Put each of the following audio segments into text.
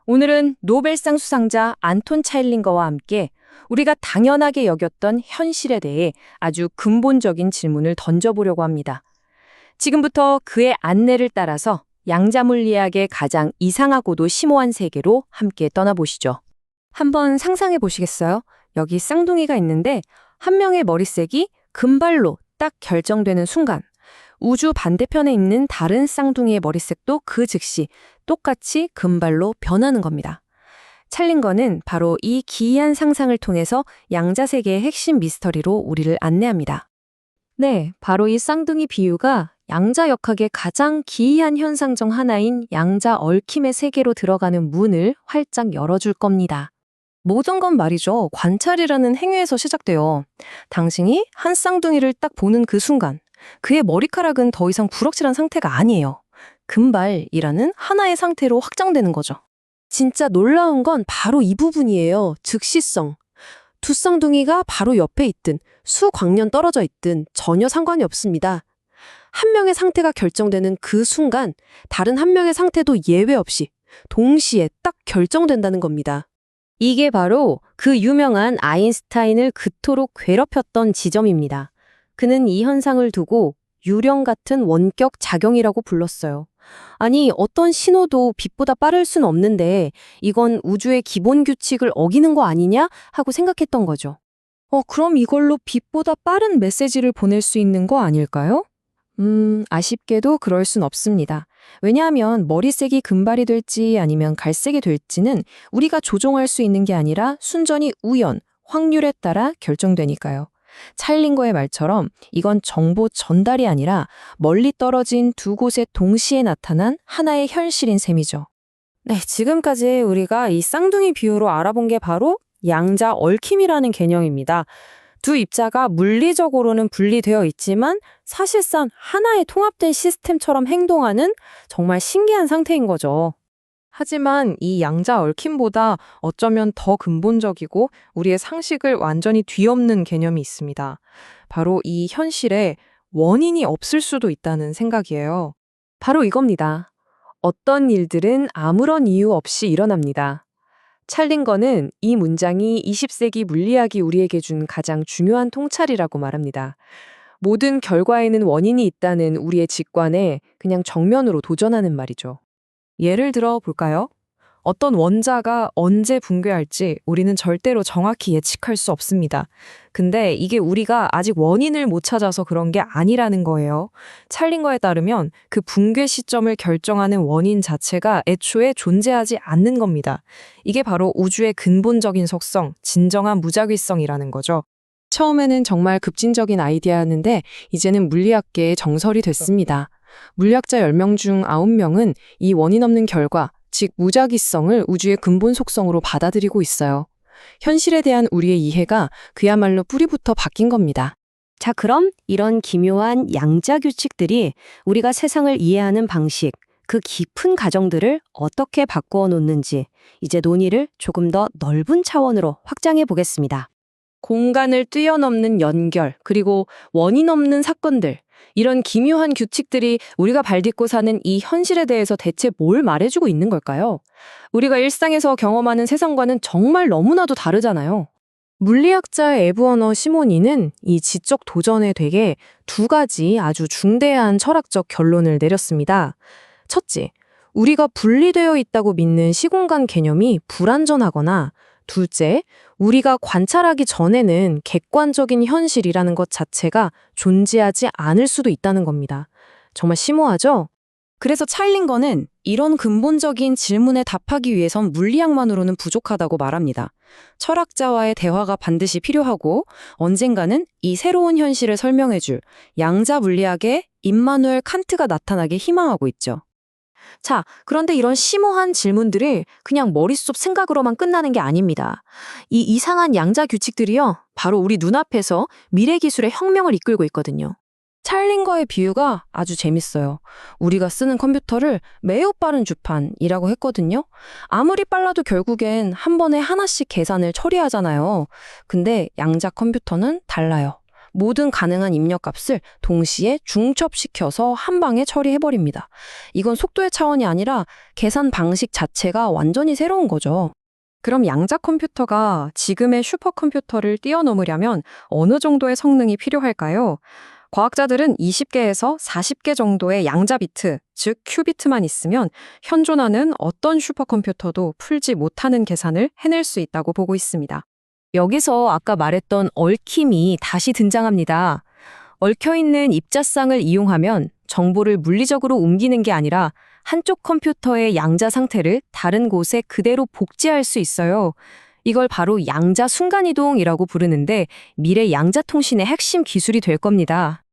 오늘은 노벨상 수상자 안톤 차일링거와 함께 우리가 당연하게 여겼던 현실에 대해 아주 근본적인 질문을 던져보려고 합니다. 지금부터 그의 안내를 따라서 양자물리학의 가장 이상하고도 심오한 세계로 함께 떠나보시죠. 한번 상상해 보시겠어요? 여기 쌍둥이가 있는데 한 명의 머리색이 금발로 딱 결정되는 순간 우주 반대편에 있는 다른 쌍둥이의 머리색도 그 즉시 똑같이 금발로 변하는 겁니다. 찰링거는 바로 이 기이한 상상을 통해서 양자세계의 핵심 미스터리로 우리를 안내합니다. 네, 바로 이 쌍둥이 비유가 양자역학의 가장 기이한 현상 중 하나인 양자 얽힘의 세계로 들어가는 문을 활짝 열어줄 겁니다. 모든 건 말이죠. 관찰이라는 행위에서 시작돼요. 당신이 한 쌍둥이를 딱 보는 그 순간 그의 머리카락은 더 이상 불확실한 상태가 아니에요. 금발이라는 하나의 상태로 확장되는 거죠. 진짜 놀라운 건 바로 이 부분이에요. 즉시성. 두 쌍둥이가 바로 옆에 있든 수광년 떨어져 있든 전혀 상관이 없습니다. 한 명의 상태가 결정되는 그 순간 다른 한 명의 상태도 예외 없이 동시에 딱 결정된다는 겁니다. 이게 바로 그 유명한 아인슈타인을 그토록 괴롭혔던 지점입니다. 그는 이 현상을 두고 유령 같은 원격 작용이라고 불렀어요. 아니, 어떤 신호도 빛보다 빠를 순 없는데 이건 우주의 기본 규칙을 어기는 거 아니냐 하고 생각했던 거죠. 그럼 이걸로 빛보다 빠른 메시지를 보낼 수 있는 거 아닐까요? 아쉽게도 그럴 순 없습니다. 왜냐하면 머리색이 금발이 될지 아니면 갈색이 될지는 우리가 조종할 수 있는 게 아니라 순전히 우연, 확률에 따라 결정되니까요. 찰링거의 말처럼 이건 정보 전달이 아니라 멀리 떨어진 두 곳에 동시에 나타난 하나의 현실인 셈이죠. 네, 지금까지 우리가 이 쌍둥이 비유로 알아본 게 바로 양자 얽힘이라는 개념입니다. 두 입자가 물리적으로는 분리되어 있지만 사실상 하나의 통합된 시스템처럼 행동하는 정말 신기한 상태인 거죠. 하지만 이 양자 얽힘보다 어쩌면 더 근본적이고 우리의 상식을 완전히 뒤엎는 개념이 있습니다. 바로 이 현실에 원인이 없을 수도 있다는 생각이에요. 바로 이겁니다. 어떤 일들은 아무런 이유 없이 일어납니다. 찰링거는 이 문장이 20세기 물리학이 우리에게 준 가장 중요한 통찰이라고 말합니다. 모든 결과에는 원인이 있다는 우리의 직관에 그냥 정면으로 도전하는 말이죠. 예를 들어 볼까요? 어떤 원자가 언제 붕괴할지 우리는 절대로 정확히 예측할 수 없습니다. 근데 이게 우리가 아직 원인을 못 찾아서 그런 게 아니라는 거예요. 찰링거에 따르면 그 붕괴 시점을 결정하는 원인 자체가 애초에 존재하지 않는 겁니다. 이게 바로 우주의 근본적인 속성, 진정한 무작위성이라는 거죠. 처음에는 정말 급진적인 아이디어였는데 이제는 물리학계의 정설이 됐습니다. 물리학자 10명 중 9명은 이 원인 없는 결과, 즉 무작위성을 우주의 근본 속성으로 받아들이고 있어요. 현실에 대한 우리의 이해가 그야말로 뿌리부터 바뀐 겁니다. 자, 그럼 이런 기묘한 양자 규칙들이 우리가 세상을 이해하는 방식, 그 깊은 가정들을 어떻게 바꾸어 놓는지 이제 논의를 조금 더 넓은 차원으로 확장해 보겠습니다. 공간을 뛰어넘는 연결, 그리고 원인 없는 사건들, 이런 기묘한 규칙들이 우리가 발딛고 사는 이 현실에 대해서 대체 뭘 말해주고 있는 걸까요? 우리가 일상에서 경험하는 세상과는 정말 너무나도 다르잖아요. 물리학자 에브어너 시모니는 이 지적 도전에 되게 두 가지 아주 중대한 철학적 결론을 내렸습니다. 첫째, 우리가 분리되어 있다고 믿는 시공간 개념이 불완전하거나 둘째, 우리가 관찰하기 전에는 객관적인 현실이라는 것 자체가 존재하지 않을 수도 있다는 겁니다. 정말 심오하죠? 그래서 찰링거는 이런 근본적인 질문에 답하기 위해선 물리학만으로는 부족하다고 말합니다. 철학자와의 대화가 반드시 필요하고 언젠가는 이 새로운 현실을 설명해줄 양자 물리학의 임마누엘 칸트가 나타나길 희망하고 있죠. 자, 그런데 이런 심오한 질문들이 그냥 머릿속 생각으로만 끝나는 게 아닙니다. 이 이상한 양자 규칙들이요, 바로 우리 눈앞에서 미래 기술의 혁명을 이끌고 있거든요. 찰링거의 비유가 아주 재밌어요. 우리가 쓰는 컴퓨터를 매우 빠른 주판이라고 했거든요. 아무리 빨라도 결국엔 한 번에 하나씩 계산을 처리하잖아요. 근데 양자 컴퓨터는 달라요. 모든 가능한 입력값을 동시에 중첩시켜서 한 방에 처리해버립니다. 이건 속도의 차원이 아니라 계산 방식 자체가 완전히 새로운 거죠. 그럼 양자 컴퓨터가 지금의 슈퍼컴퓨터를 뛰어넘으려면 어느 정도의 성능이 필요할까요? 과학자들은 20개에서 40개 정도의 양자 비트, 즉 큐비트만 있으면 현존하는 어떤 슈퍼컴퓨터도 풀지 못하는 계산을 해낼 수 있다고 보고 있습니다. 여기서 아까 말했던 얽힘이 다시 등장합니다. 얽혀있는 입자쌍을 이용하면 정보를 물리적으로 옮기는 게 아니라 한쪽 컴퓨터의 양자 상태를 다른 곳에 그대로 복제할 수 있어요. 이걸 바로 양자 순간이동이라고 부르는데 미래 양자통신의 핵심 기술이 될 겁니다.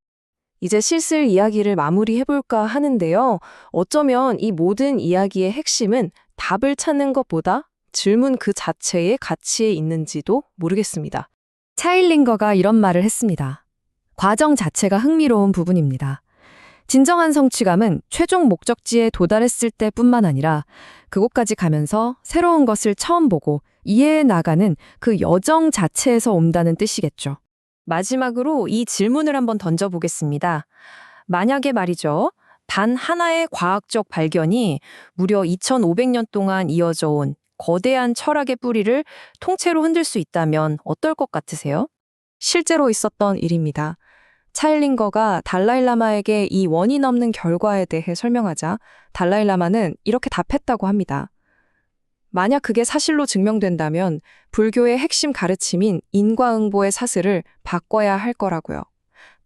이제 슬슬 이야기를 마무리해볼까 하는데요. 어쩌면 이 모든 이야기의 핵심은 답을 찾는 것보다 질문 그 자체의 가치에 있는지도 모르겠습니다. 차일링거가 이런 말을 했습니다. 과정 자체가 흥미로운 부분입니다. 진정한 성취감은 최종 목적지에 도달했을 때뿐만 아니라 그곳까지 가면서 새로운 것을 처음 보고 이해해 나가는 그 여정 자체에서 온다는 뜻이겠죠. 마지막으로 이 질문을 한번 던져보겠습니다. 만약에 말이죠. 단 하나의 과학적 발견이 무려 2500년 동안 이어져 온 거대한 철학의 뿌리를 통째로 흔들 수 있다면 어떨 것 같으세요? 실제로 있었던 일입니다. 차일링거가 달라일라마에게 이 원인 없는 결과에 대해 설명하자 달라일라마는 이렇게 답했다고 합니다. 만약 그게 사실로 증명된다면 불교의 핵심 가르침인 인과응보의 사슬을 바꿔야 할 거라고요.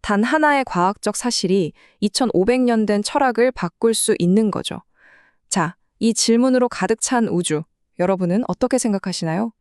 단 하나의 과학적 사실이 2500년 된 철학을 바꿀 수 있는 거죠. 자, 이 질문으로 가득 찬 우주, 여러분은 어떻게 생각하시나요?